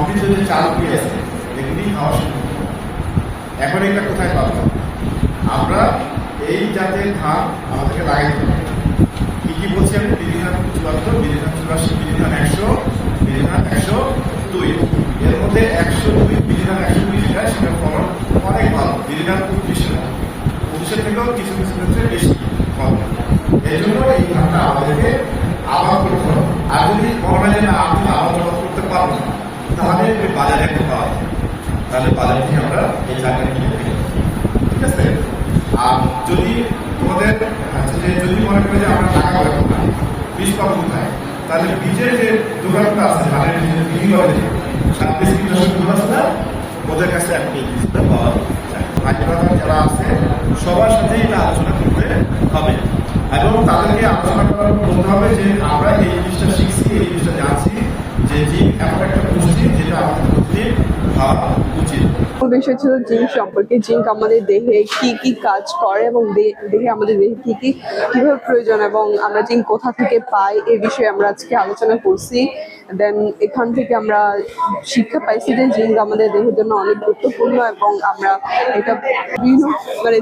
সমৃদ্ধ যে চালগুলি আছে এগুলি খাওয়া শুরু করবো। এখন এটা কোথায় পাবো? আমরা এই জাতের ধান আমাদেরকে লাগাইতে হবে। কি কি বলছি আমি? বিধিধান 74, বিধিধান 84, বিধিধান 100, বিধিধান 102। এর মধ্যে 102, বিধিধান 102 যেটা সেটা ফলন অনেক ভালো। বিধিধান 25 থেকেও কিছু কিছু ক্ষেত্রে বেশি ফলন। এই জন্য এই ধানটা আমাদেরকে আবাদ করতে হবে। আর যদি মনে হয় যে না আমি আবাদ করতে পারবো না, তাহলে বাজারে একটা পাওয়া যায়, তাহলে বাজার থেকে আমরা এই চালটা কিনে নিই। ঠিক আছে? আর যদি তোমাদের যদি মনে করে যে আমরা টাকা পাবো না, বীজ পাবো কোথায়, তাহলে বীজের যে দোকানটা আছে ধানের বিক্রি করে সামনে ওদের কাছে আপনি এই বীজটা পাওয়া যায়। ভাগ্যবান যারা আছে সবার সাথেই এটা আলোচনা করতে হবে এবং তাদেরকে আলোচনা করার বলতে হবে যে আমরা এই জিনিসটা শিখছি, এই জিনিসটা জানছি যে জিঙ্ক এমন একটা পুষ্টি যেটা আমাদের প্রতিদিন খাওয়া উচিত। বিষয় ছিল জিঙ্ক সম্পর্কে। জিঙ্ক আমাদের দেহে কি কি কাজ করে এবং দেহে আমাদের দেহে কি কি কিভাবে প্রয়োজন এবং আমরা জিঙ্ক কোথা থেকে পাই এই বিষয়ে আমরা আজকে আলোচনা করছি। দেন এখান থেকে আমরা শিক্ষা পাইছি যে জিঙ্ক আমাদের দেহের জন্য অনেক গুরুত্বপূর্ণ এবং আমরা এটা বিভিন্ন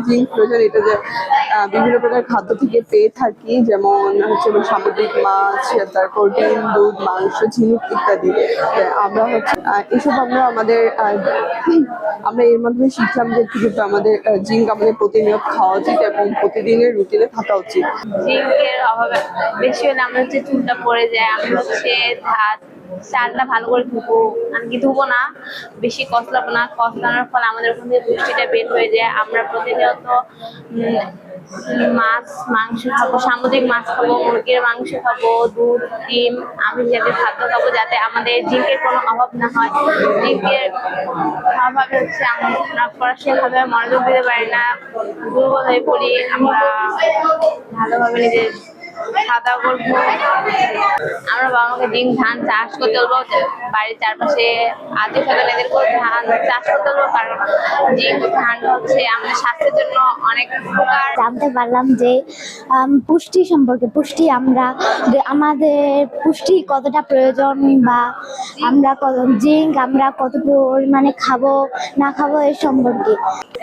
জিঙ্ক প্রয়োজন এটা যে বিভিন্ন প্রকার খাদ্য থেকে পেয়ে থাকি, যেমন হচ্ছে সামুদ্রিক মাছ, তারপর ডিম, দুধ, মাংস, ঝিনুক ইত্যাদি। আমরা হচ্ছে এসব আমরা এর মাধ্যমে শিখলাম যে কিভাবে আমাদের জিঙ্ক আমাদের প্রতিনিয়ত খাওয়া উচিত এবং প্রতিদিনের রুটিনে থাকা উচিত। জিঙ্কের অভাবে বেশি হলে আমরা হচ্ছে চুলটা পড়ে যায়। আমরা হচ্ছে চালটা ভালো করে ধুবো না, বেশি কষলাবো না। কষলানোর ফলে আমাদের ওখান থেকে পুষ্টিটা বের হয়ে যায়। আমরা প্রতিনিয়ত মাছ, মাংস খাবো, সামুদ্রিক মাছ খাবো, মুরগির মাংস খাবো, দুধ, ডিম, আমিষ জাতীয় খাদ্য খাবো, যাতে আমাদের জিঙ্কের কোনো অভাব না হয়। জিঙ্কের অভাবে হচ্ছে আমরা পড়াশোনাভাবে মনোযোগ দিতে পারি না, দুর্বল হয়ে পড়ি। আমরা ভালোভাবে নিজের খাওয়া দাওয়া করবো। আমরা বাবাকে জিঙ্ক ধান চাষ করতে বলবো, বাড়ির চারপাশে আত্মীয় স্বজন এদেরকেও ধান চাষ করতে বলবো, কারণ জিঙ্ক ধানটা হচ্ছে আমাদের স্বাস্থ্যের জন্য অনেক উপকার। জানতে পারলাম যে পুষ্টি সম্পর্কে, আমাদের পুষ্টি কতটা প্রয়োজন বা আমরা জিঙ্ক আমরা কত পরিমাণে খাবো না খাবো এর সম্পর্কে।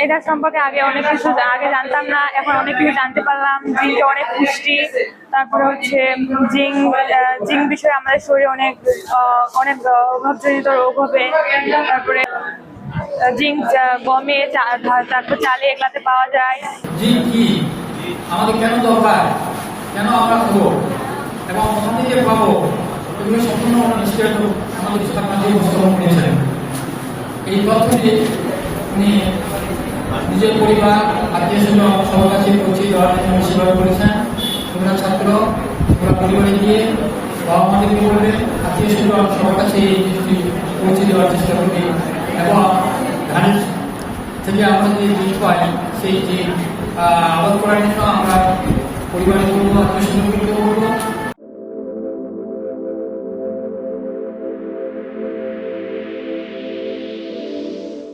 এটা সম্পর্কে আগে অনেক কিছু জানতাম না, এখন অনেক কিছু জানতে পারলাম। জিঙ্কে অনেক পুষ্টি, তারপরে হচ্ছে জিঙ্ক বিষয়ে আমাদের শরীরে অনেক অভাবজনিত রোগ হবে। তারপরে জিঙ্ক গমে, তারপর চালে এগুলাতে পাওয়া যায়। জিঙ্ক কি, আমাদের কেন দরকার, কেন আমরা খাবো এবং কোথা থেকে পাবো, এগুলো সম্পূর্ণ নিশ্চয় আমাদের ছাত্রী উপস্থাপন করেছেন। এই তথ্যটি উনি নিজের পরিবার, আত্মীয় স্বজন সবার কাছে পৌঁছে দেওয়ার জন্য সেবা করেছেন। তোমরা ছাত্র, তোমরা পরিবারে গিয়ে বাবা মাদেরকে বলবে, আত্মীয় স্বজন সবার কাছে এই জিনিসটি পৌঁছে দেওয়ার চেষ্টা করবে এবং ধানের থেকে আমরা যে জিনিস পাই সেই যে আবাদ করার জন্য আমরা পরিবারের করবো, আত্মীয় স্বজন করবো।